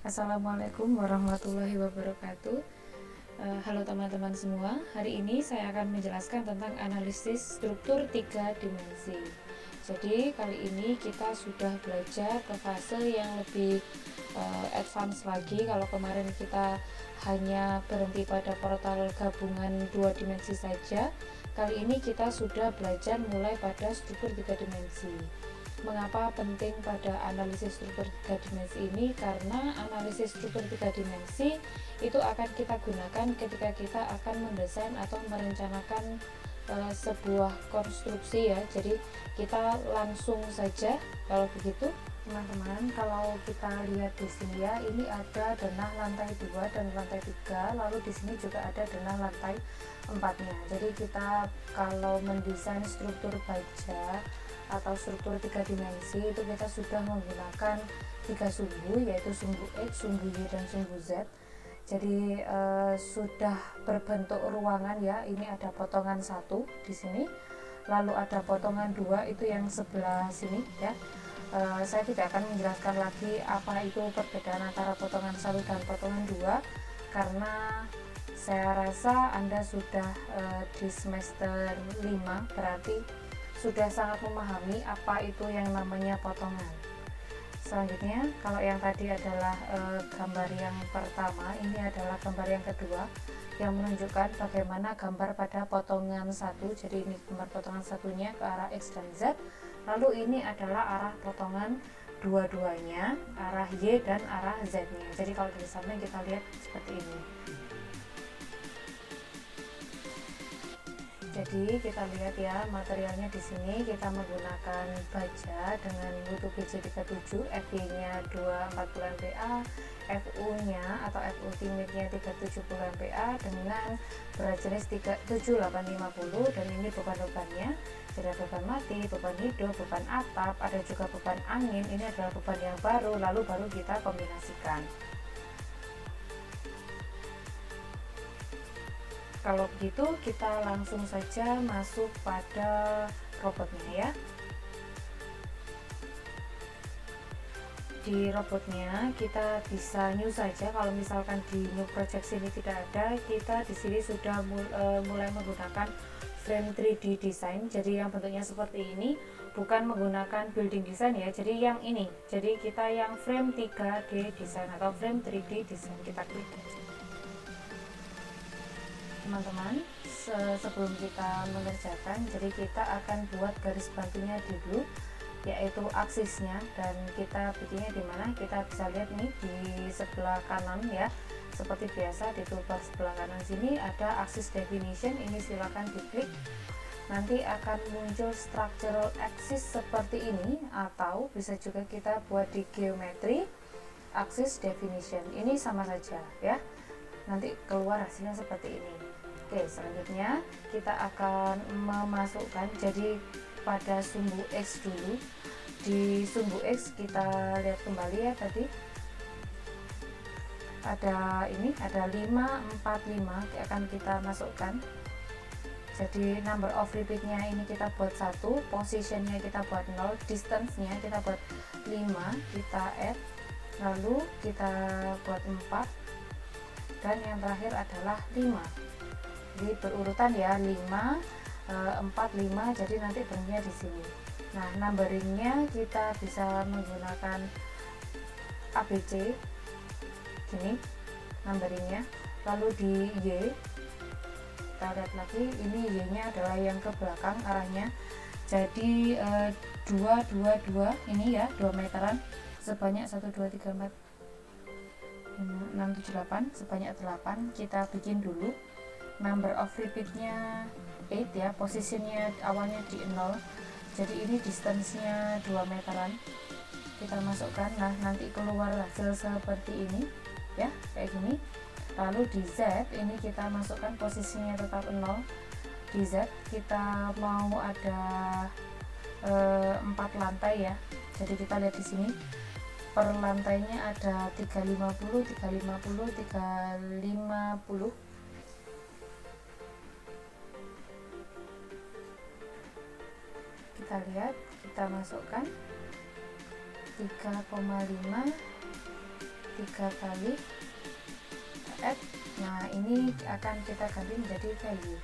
Assalamualaikum warahmatullahi wabarakatuh. Halo teman-teman semua. Hari ini saya akan menjelaskan tentang analisis struktur 3 dimensi. Jadi kali ini kita sudah belajar ke fase yang lebih advance lagi. Kalau kemarin kita hanya berhenti pada portal gabungan 2 dimensi saja, kali ini kita sudah belajar mulai pada struktur 3 dimensi. Mengapa penting pada analisis struktur 3 dimensi ini? Karena analisis struktur 3 dimensi itu akan kita gunakan ketika kita akan mendesain atau merencanakan sebuah konstruksi ya. Jadi kita langsung saja. Kalau begitu teman-teman, kalau kita lihat di sini ya, ini ada denah lantai 2 dan lantai 3, lalu di sini juga ada denah lantai 4-nya. Jadi kita kalau mendesain struktur baja atau struktur 3 dimensi itu kita sudah menggunakan 3 sumbu, yaitu sumbu X, sumbu Y, dan sumbu Z. Jadi sudah berbentuk ruangan ya. Ini ada potongan 1 di sini, lalu ada potongan 2 itu yang sebelah sini ya. Saya tidak akan menjelaskan lagi apa itu perbedaan antara potongan 1 dan potongan 2 karena saya rasa Anda sudah di semester 5, berarti sudah sangat memahami apa itu yang namanya potongan. Selanjutnya, kalau yang tadi adalah gambar yang pertama, ini adalah gambar yang kedua yang menunjukkan bagaimana gambar pada potongan 1. Jadi ini gambar potongan satunya ke arah X dan Z, lalu ini adalah arah potongan dua-duanya, arah Y dan arah Z nya. Jadi kalau dari samping kita lihat seperti ini. Jadi kita lihat ya, materialnya di sini kita menggunakan baja dengan mutu BJ37, FY-nya 240 MPa, FU-nya atau FU ultimate-nya 370 MPa dengan berat jenis 7850, dan ini beban-bebannya. Jadi ada beban mati, beban hidup, beban atap, ada juga beban angin. Ini adalah beban yang baru, lalu baru kita kombinasikan. Kalau begitu kita langsung saja masuk pada robotnya ya. Di robotnya kita bisa new saja. Kalau misalkan di new project sini tidak ada, kita di sini sudah mulai menggunakan frame 3D design. Jadi yang bentuknya seperti ini, bukan menggunakan building design ya. Jadi yang ini. Jadi kita yang frame 3D design atau frame 3D design, kita klik. Teman-teman, sebelum kita mengerjakan, jadi kita akan buat garis bantunya dulu, yaitu aksisnya, dan kita bikinnya di mana? Kita bisa lihat nih di sebelah kanan ya, seperti biasa di toolbar sebelah kanan sini ada aksis definition. Ini silakan diklik, nanti akan muncul structural axis seperti ini, atau bisa juga kita buat di geometry axis definition. Ini sama saja ya, nanti keluar hasilnya seperti ini. Oke, selanjutnya kita akan memasukkan, jadi pada sumbu X dulu. Di sumbu X kita lihat kembali ya, tadi ada ini, ada 5, 4, 5 akan kita masukkan. Jadi number of repeatnya ini kita buat 1, positionnya kita buat 0, distance-nya kita buat 5, kita add, lalu kita buat 4, dan yang terakhir adalah 5. Jadi berurutan ya, 5, 4, 5, jadi nanti berhentinya di sini. Nah, numberingnya kita bisa menggunakan ABC gini numberingnya. Lalu di Y kita lihat lagi, ini Y nya adalah yang ke belakang arahnya. Jadi 2, 2, 2 ini ya, 2 meteran sebanyak 1, 2, 3, 4, 5, 6, 7, 8, sebanyak 8. Kita bikin dulu. Number of repeatnya 8 ya, posisinya awalnya di 0, jadi ini distance-nya 2 meteran. Kita masukkan, nah nanti keluar hasil seperti ini ya, kayak gini. Lalu di Z ini kita masukkan, posisinya tetap 0. Di Z kita mau ada 4 lantai ya, jadi kita lihat di sini per lantainya ada 350, 350, 350. Kita lihat, kita masukkan 3,5, 3 kali add. Nah ini akan kita ganti menjadi value.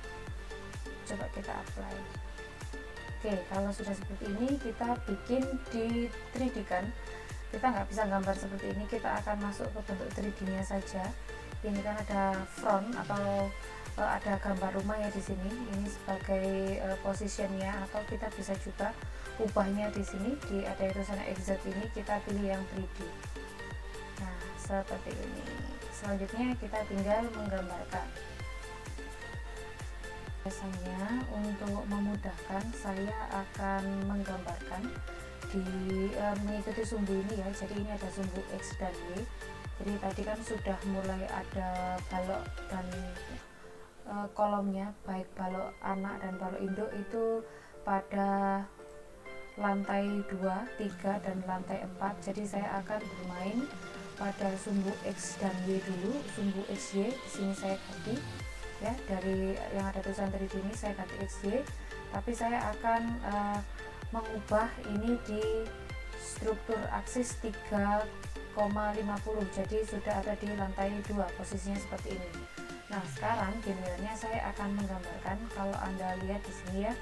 Coba kita apply. Oke, kalau sudah seperti ini kita bikin di 3D kan. Kita nggak bisa gambar seperti ini, kita akan masuk ke bentuk 3D nya saja. Ini kan ada front atau ada gambar rumah ya di sini. Ini sebagai positionnya, atau kita bisa juga ubahnya di sini di ada tulisan exit ini, kita pilih yang 3D. Nah seperti ini. Selanjutnya kita tinggal menggambarkan. Biasanya untuk memudahkan saya akan menggambarkan di mengikuti sumbu ini ya. Jadi ini ada sumbu X dan Y. Jadi tadi kan sudah mulai ada balok dan kolomnya, baik balok anak dan balok induk itu pada lantai 2, 3 dan lantai 4. Jadi saya akan bermain pada sumbu X dan Y dulu. Sumbu XY di sini saya ganti ya, dari yang ada tulisan 3D ini saya ganti XY, tapi saya akan mengubah ini di struktur aksis 3,50. jadi sudah ada di lantai 2, posisinya seperti ini. Nah sekarang gilirannya saya akan menggambarkan. Kalau Anda lihat di sini ya,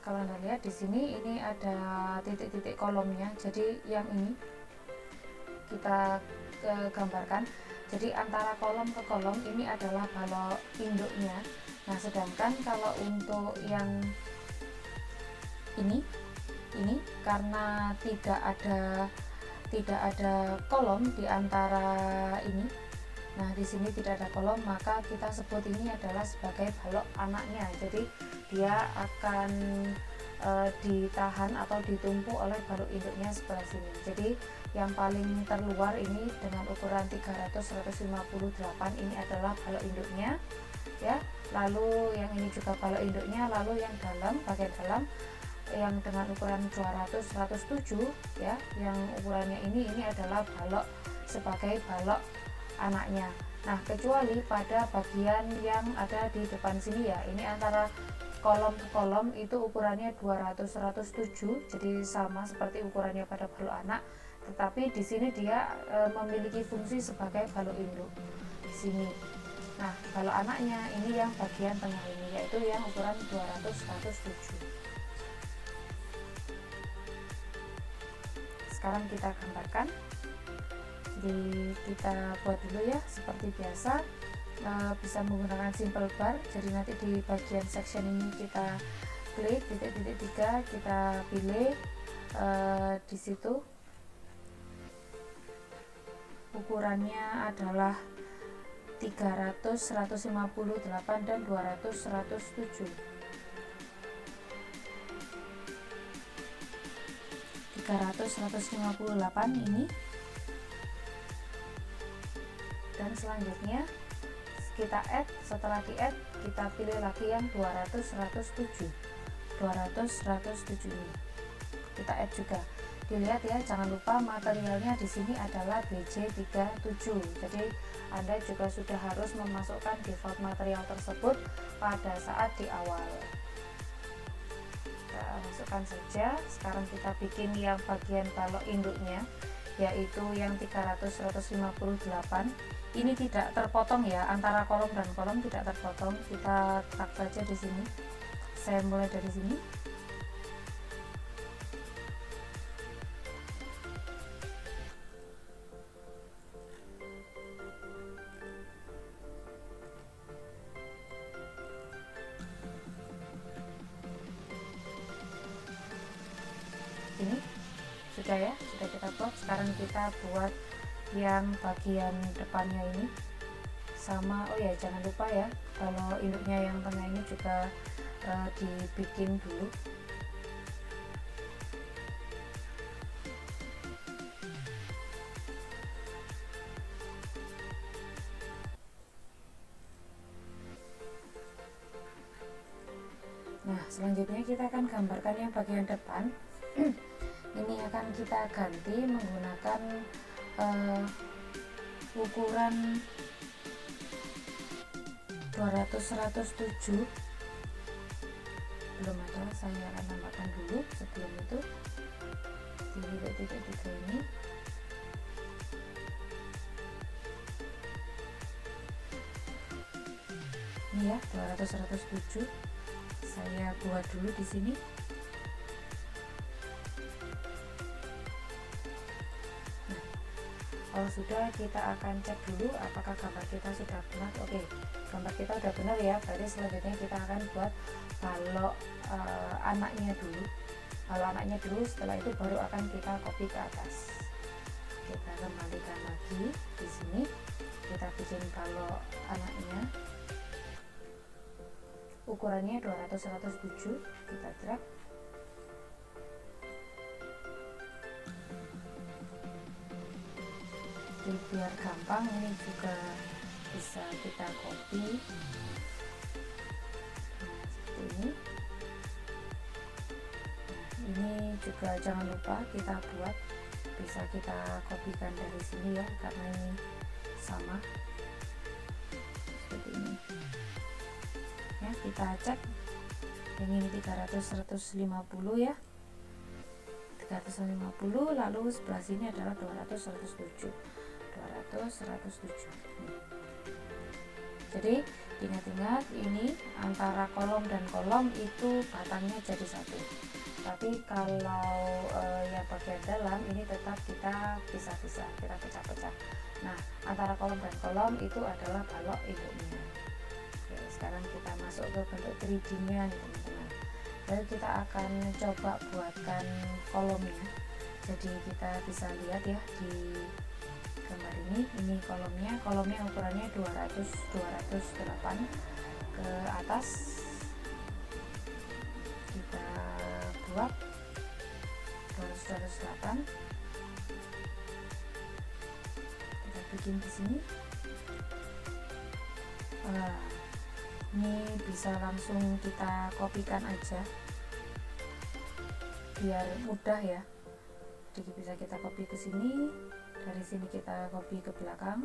kalau Anda lihat di sini ini ada titik-titik kolomnya. Jadi yang ini kita gambarkan. Jadi antara kolom ke kolom ini adalah balok induknya. Nah sedangkan kalau untuk yang ini karena tidak ada kolom di antara ini. Nah di sini tidak ada kolom, maka kita sebut ini adalah sebagai balok anaknya. Jadi dia akan ditahan atau ditumpuk oleh balok induknya sebelah sini. Jadi yang paling terluar ini dengan ukuran 300/158 ini adalah balok induknya ya. Lalu yang ini juga balok induknya. Lalu yang dalam, bagian dalam yang dengan ukuran 200/107 ya, yang ukurannya ini adalah balok sebagai balok anaknya. Nah kecuali pada bagian yang ada di depan sini ya, ini antara kolom ke kolom itu ukurannya 200/107, jadi sama seperti ukurannya pada balok anak, tetapi di sini dia memiliki fungsi sebagai balok induk di sini. Nah balok anaknya ini yang bagian tengah ini, yaitu yang ukuran 200/107. Sekarang kita gambarkan. Jadi kita buat dulu ya seperti biasa. Bisa menggunakan simple bar. Jadi nanti di bagian section ini kita klik titik-titik 3, kita pilih di situ ukurannya adalah 300/158 dan 200/107. 300/158 ini, dan selanjutnya kita add. Setelah di add kita pilih lagi yang 200/107 ini kita add juga. Dilihat ya, jangan lupa materialnya di sini adalah BJ37. Jadi Anda juga sudah harus memasukkan default material tersebut pada saat di awal. Kita masukkan saja. Sekarang kita bikin yang bagian balok induknya, yaitu yang 300/158. Ini tidak terpotong ya, antara kolom dan kolom tidak terpotong. Kita tag saja di sini. Saya mulai dari sini. Ini sudah ya, sudah kita buat. Sekarang kita buat yang bagian depannya ini sama. Oh ya, jangan lupa ya, kalau induknya yang tengah ini juga dibikin dulu. Nah selanjutnya kita akan gambarkan yang bagian depan. Ini akan kita ganti menggunakan ukuran 200/107. belum ada, saya akan tambahkan dulu sebelum itu. di titik-titik 3 ini. Ini ya 200 107 saya buat dulu di sini. Nah, kalau sudah, kita akan cek dulu apakah gambar kita sudah benar. Oke, gambar kita sudah benar ya, berarti selanjutnya kita akan buat balok anaknya dulu. Balok anaknya dulu, setelah itu baru akan kita copy ke atas. Kita kembalikan lagi di sini, kita bikin balok anaknya, ukurannya 200 107, kita drag. Jadi biar gampang, ini juga bisa kita copy. Nah, seperti ini. Nah, ini juga jangan lupa kita buat, bisa kita kopikan dari sini ya, karena ini sama seperti ini ya. Kita cek yang ini 300 150 ya, 350, lalu sebelah sini adalah 200 107. Jadi ingat-ingat, ini antara kolom dan kolom itu batangnya jadi satu, tapi kalau yang bagian dalam ini tetap kita pisah-pisah, kita pecah-pecah. Nah, antara kolom dan kolom itu adalah balok induknya. Oke, sekarang kita masuk ke bentuk 3D nya nih teman-teman. Lalu kita akan coba buatkan kolomnya. Jadi kita bisa lihat ya di gambar ini kolomnya ukurannya 208 ke atas. Kita buat 208, kita bikin di sini. Ini bisa langsung kita kopikan aja biar mudah ya. Jadi bisa kita copy ke sini, dari sini kita copy ke belakang.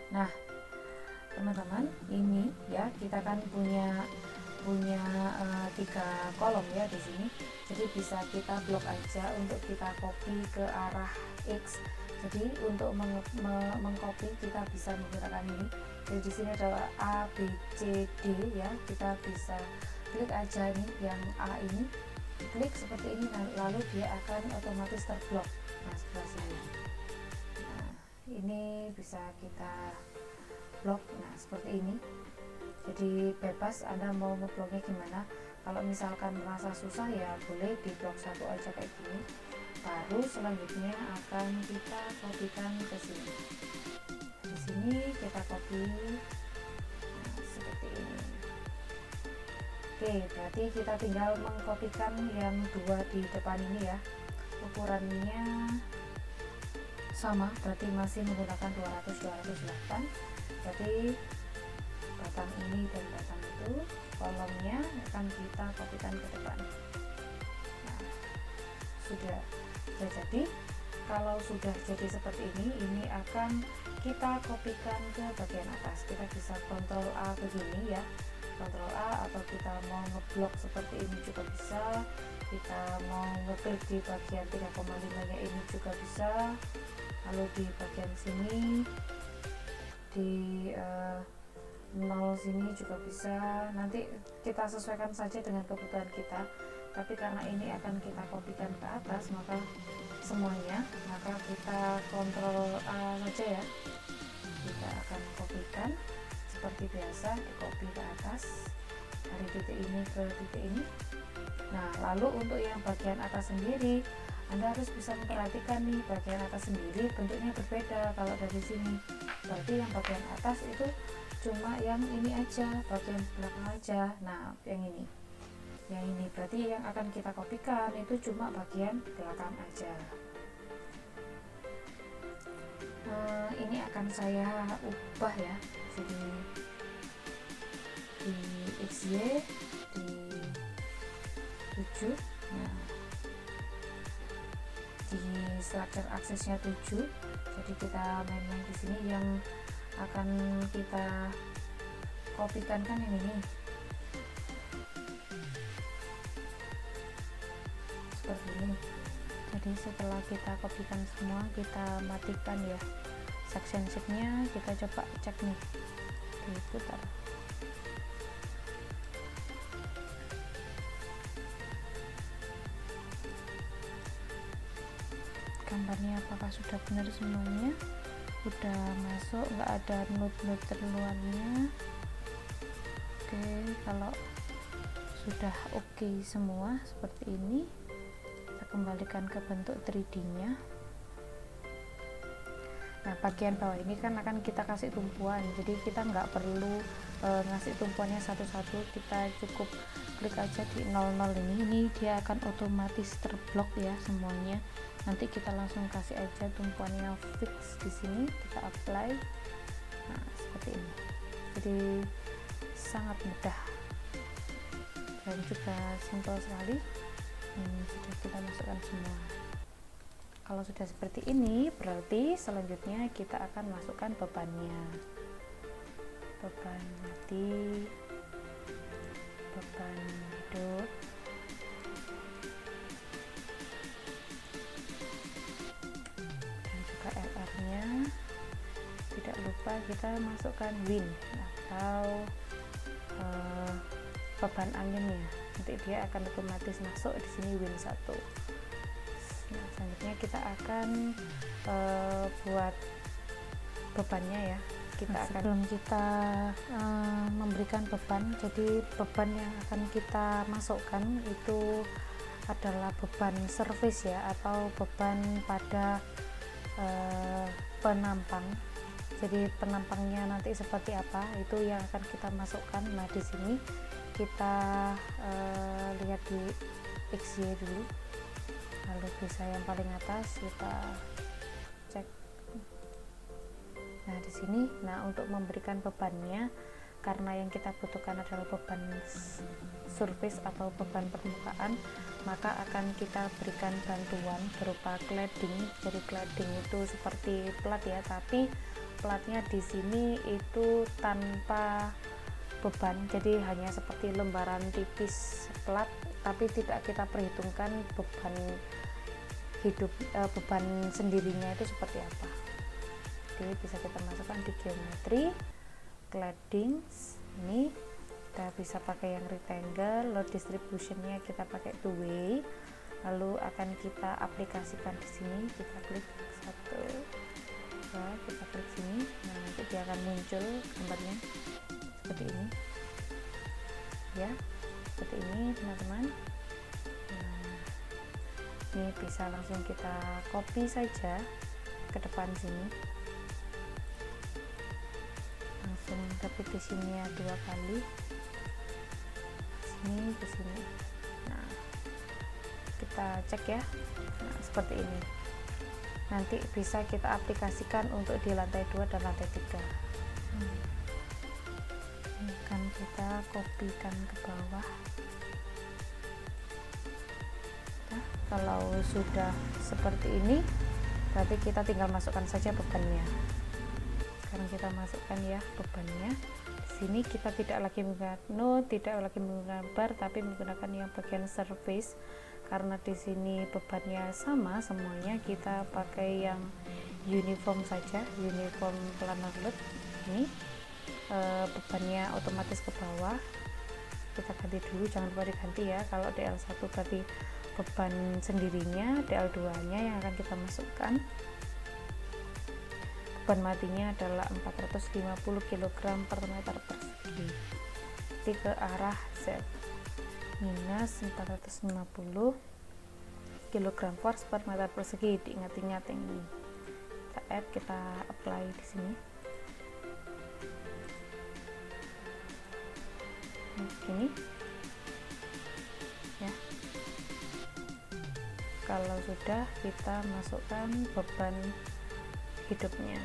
Nah, teman-teman, ini ya kita kan punya 3 kolom ya di sini. Jadi bisa kita blok aja untuk kita copy ke arah X. Jadi untuk mengcopy kita bisa menggunakan ini. Jadi di sini adalah A, B, C, D ya. Kita bisa klik aja nih yang A ini, klik seperti ini, lalu dia akan otomatis terblok. Nah, sebelah sini. Nah, ini bisa kita blok. Nah, seperti ini. Jadi bebas Anda mau ngebloknya gimana. Kalau misalkan merasa susah ya boleh di blok satu aja kayak gini. Baru selanjutnya akan kita kopikan ke sini. Di sini kita copy. Nah, seperti ini. Oke, berarti kita tinggal mengkopikan yang 2 di depan ini ya. Ukurannya sama, berarti masih menggunakan 200 208. Berarti batang ini dan batang itu, kolomnya akan kita kopikan ke depan. Nah, sudah jadi. Kalau sudah jadi seperti ini akan kita kopikan ke bagian atas. Kita bisa Ctrl A begini ya, Ctrl A, atau kita mau ngeblok seperti ini juga bisa. Kita mau ngeklik di bagian 3,5 nya ini juga bisa. Lalu di bagian sini di 0 sini juga bisa. Nanti kita sesuaikan saja dengan kebutuhan kita. Tapi karena ini akan kita kopikan ke atas, maka semuanya, maka kita Ctrl A saja ya. Kita akan kopikan seperti biasa, di copy ke atas dari titik ini ke titik ini. Nah, lalu untuk yang bagian atas sendiri, Anda harus bisa memperhatikan nih, bagian atas sendiri bentuknya berbeda kalau dari sini. Berarti yang bagian atas itu cuma yang ini aja, bagian belakang aja. Nah, yang ini berarti yang akan kita kopikan itu cuma bagian belakang aja. Ini akan saya ubah ya, jadi di XY di 7. Nah, di structure aksesnya 7. Jadi kita main-main di sini, yang akan kita kopikan kan yang ini. Seperti ini. Jadi Jadi setelah kita kopikan semua, kita matikan ya suction sheet-nya, kita coba cek nih, diputar. Gambarnya apakah sudah benar semuanya, udah masuk, nggak ada node-node terluarnya. Oke, kalau sudah oke semua seperti ini, kita kembalikan ke bentuk 3D nya. Nah, bagian bawah ini kan akan kita kasih tumpuan, jadi kita nggak perlu ngasih tumpuannya satu-satu, kita cukup klik aja di 00 ini dia akan otomatis terblok ya semuanya. Nanti kita langsung kasih aja tumpuannya fix di sini, kita apply. Nah, seperti ini. Jadi sangat mudah dan juga simpel sekali. Sudah kita masukkan semua. Kalau sudah seperti ini, berarti selanjutnya kita akan masukkan bebannya. Beban mati, beban hidup, dan juga LR-nya. Tidak lupa kita masukkan win atau beban anginnya. Nanti dia akan otomatis masuk di sini win 1. Nah, selanjutnya kita akan buat bebannya ya. Sebelum kita memberikan beban, jadi beban yang akan kita masukkan itu adalah beban service ya, atau beban pada penampang. Jadi penampangnya nanti seperti apa itu yang akan kita masukkan. Nah, di sini kita lihat di XY dulu, lalu bisa yang paling atas kita cek. Nah, di sini, nah untuk memberikan bebannya, karena yang kita butuhkan adalah beban surface atau beban permukaan, maka akan kita berikan bantuan berupa cladding. Jadi cladding itu seperti plat ya, tapi platnya di sini itu tanpa beban, jadi hanya seperti lembaran tipis plat, tapi tidak kita perhitungkan beban hidup, beban sendirinya itu seperti apa. Jadi bisa kita masukkan di geometri, cladding. Ini kita bisa pakai yang rectangle, load distributionnya kita pakai two way, lalu akan kita aplikasikan di sini. Kita klik satu, kita klik sini. Nah, nanti dia akan muncul gambarnya seperti ini ya, seperti ini teman-teman. Nah, ini bisa langsung kita copy saja ke depan sini, langsung repetisinya 2 kali, sini ke sini. Nah, kita cek ya. Nah, seperti ini. Nanti bisa kita aplikasikan untuk di lantai 2 dan lantai 3. Ini kan kita kopikan ke bawah. Nah, kalau sudah seperti ini, berarti kita tinggal masukkan saja bebannya. Sekarang kita masukkan ya bebannya. Di sini kita tidak lagi menggunakan node, tidak lagi menggunakan bar, tapi menggunakan yang bagian surface. Karena di sini bebannya sama semuanya, kita pakai yang uniform saja, uniform planar load. Ini bebannya otomatis ke bawah. Kita ganti dulu, jangan lupa diganti ya. Kalau DL1 berarti beban sendirinya, DL2 nya yang akan kita masukkan. Beban matinya adalah 450 kg per meter persegi. Jadi ke arah Z minus 450 kg force per meter persegi. Diingat-ingat ini. Kita add, kita apply di sini. Ini ya. Kalau sudah, kita masukkan beban hidupnya.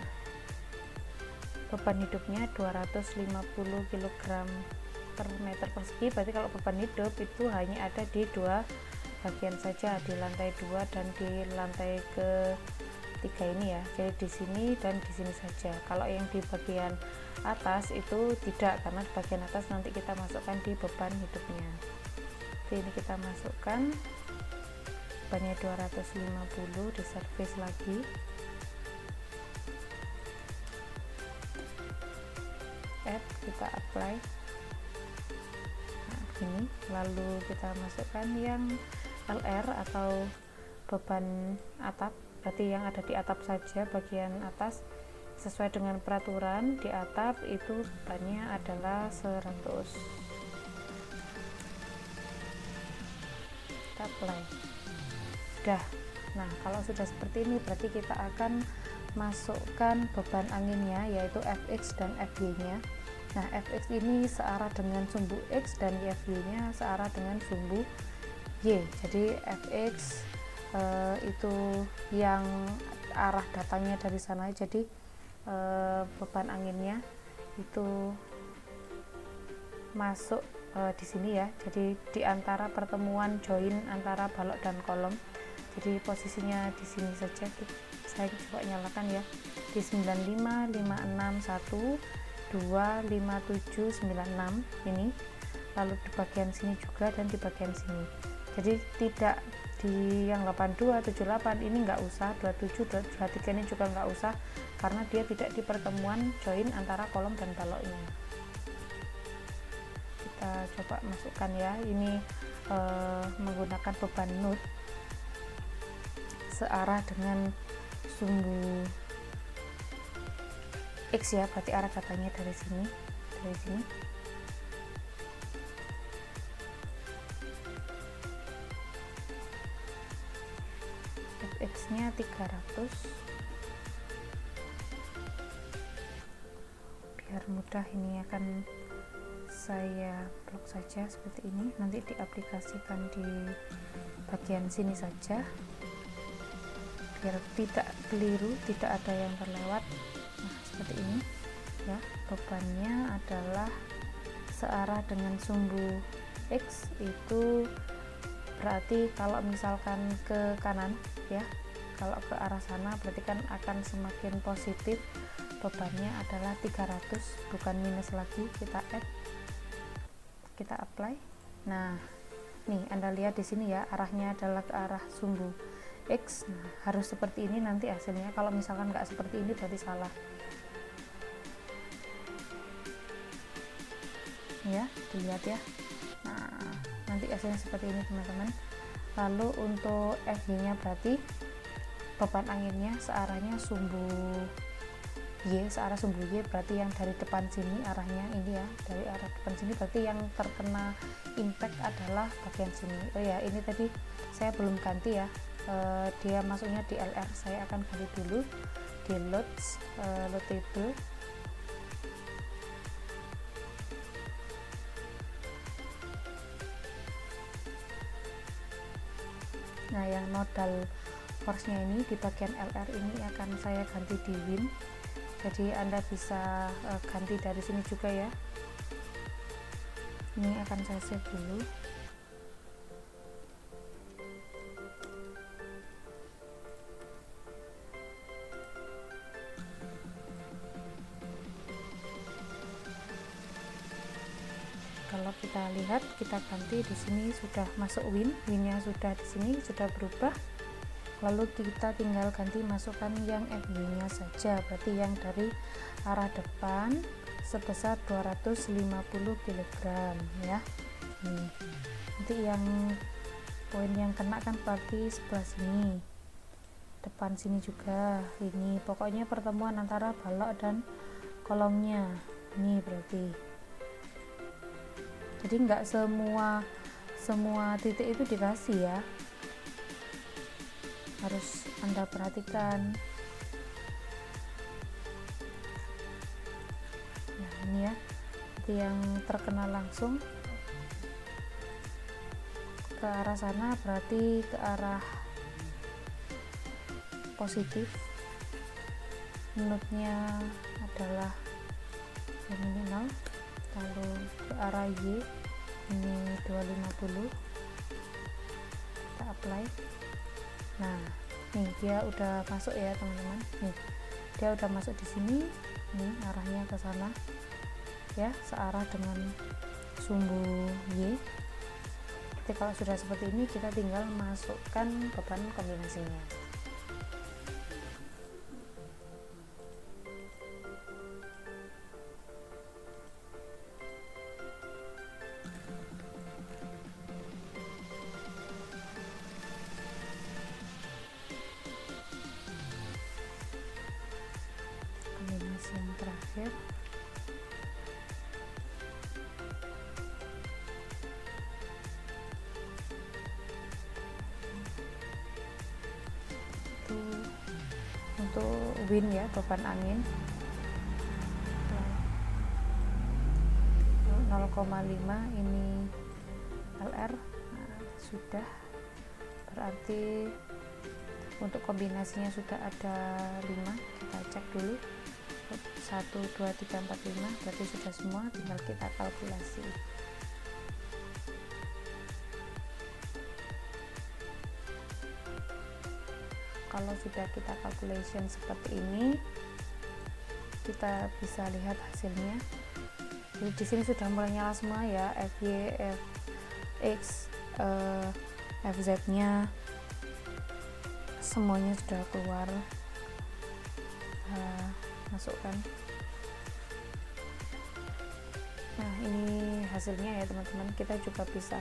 Beban hidupnya 250 kg per meter persegi. Berarti kalau beban hidup itu hanya ada di 2 bagian saja, di lantai 2 dan di lantai ke-3 ini ya. Jadi di sini dan di sini saja. Kalau yang di bagian atas itu tidak, karena di bagian atas nanti kita masukkan di beban hidupnya. Jadi ini kita masukkan bebannya 250, di servis lagi. Add, kita apply. Nah, begini. Lalu kita masukkan yang LR atau beban atap, berarti yang ada di atap saja bagian atas. Sesuai dengan peraturan di atap itu bebannya adalah 100. Kita apply. Sudah. Nah, kalau sudah seperti ini berarti kita akan masukkan beban anginnya, yaitu Fx dan Fy nya. Nah, Fx ini searah dengan sumbu X dan Fy nya searah dengan sumbu Y. Jadi Fx itu yang arah datangnya dari sana, jadi beban anginnya itu masuk di sini ya. Jadi di antara pertemuan join antara balok dan kolom. Jadi posisinya di sini saja. Saya coba nyalakan ya. Di 95, 56, 1, 2, 57, 96 ini. Lalu di bagian sini juga dan di bagian sini. Jadi tidak di yang 82, 78 ini nggak usah, 27, 23 ini juga nggak usah, karena dia tidak di pertemuan join antara kolom dan baloknya. Kita coba masukkan ya, ini menggunakan beban nut searah dengan sumbu X ya, berarti arah datangnya dari sini, dari sini. Fx nya 300. Biar mudah ini akan saya blok saja seperti ini, nanti diaplikasikan di bagian sini saja biar tidak keliru, tidak ada yang terlewat. Nah, seperti ini ya, bebannya adalah searah dengan sumbu X, itu berarti kalau misalkan ke kanan ya, kalau ke arah sana berarti kan akan semakin positif, bebannya adalah 300 bukan minus lagi. Kita add, kita apply. Nah, nih Anda lihat di sini ya, arahnya adalah ke arah sumbu X. Nah, harus seperti ini nanti hasilnya. Kalau misalkan nggak seperti ini berarti salah ya, dilihat ya. Nah, nanti hasilnya seperti ini teman-teman. Lalu untuk Fy nya berarti beban anginnya searahnya sumbu Y, searah sumbu Y, berarti yang dari depan sini arahnya ini ya, dari arah depan sini berarti yang terkena impact adalah bagian sini. Oh ya, ini tadi saya belum ganti ya, dia masuknya di LR, saya akan ganti dulu di loads, load table. Nah, yang nodal force-nya ini di bagian LR ini akan saya ganti di win. Jadi Anda bisa ganti dari sini juga ya. Ini akan saya save dulu. Kalau kita lihat, kita ganti di sini sudah masuk win, winnya sudah di sini sudah berubah. Lalu kita tinggal ganti masukkan yang Fy-nya saja, berarti yang dari arah depan sebesar 250 kg ya. Nanti yang poin yang kena kan berarti sebelah sini, depan sini juga, ini pokoknya pertemuan antara balok dan kolomnya ini berarti. Jadi nggak semua titik itu dikasih ya, harus Anda perhatikan. Nah, ini ya, itu yang terkena langsung ke arah sana berarti ke arah positif. Nutnya adalah yang ini 0, lalu ke arah Y ini 250. Kita apply. Nah, nih dia udah masuk ya teman-teman, nih dia udah masuk di sini, nih arahnya ke sana ya, searah dengan sumbu Y. Jadi kalau sudah seperti ini, kita tinggal masukkan beban kombinasinya. Kombinasi yang terakhir, itu untuk win ya, beban angin 0,5 ini LR. Nah, sudah, berarti untuk kombinasinya sudah ada 5. Kita cek dulu 1, 2, 3, 4, 5, berarti sudah semua, tinggal kita kalkulasi. Kalau sudah kita calculation seperti ini, kita bisa lihat hasilnya. Jadi di sini sudah mulai nyala semua ya, FY, FX, FZ-nya semuanya sudah keluar. Masukkan. Nah, ini hasilnya ya teman-teman. Kita juga bisa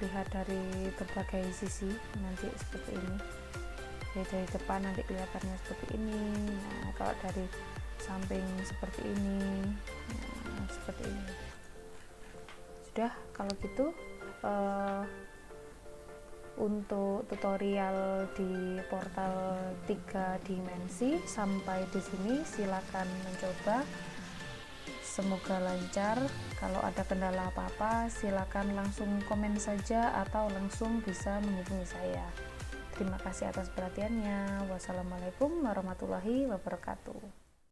lihat dari berbagai sisi nanti seperti ini. Jadi dari depan nanti kelihatannya seperti ini. Nah, kalau dari samping seperti ini. Nah, seperti ini. Sudah, kalau gitu untuk tutorial di portal 3 dimensi sampai di sini. Silakan mencoba, semoga lancar. Kalau ada kendala apa-apa, silakan langsung komen saja atau langsung bisa menghubungi saya. Terima kasih atas perhatiannya. Wassalamualaikum warahmatullahi wabarakatuh.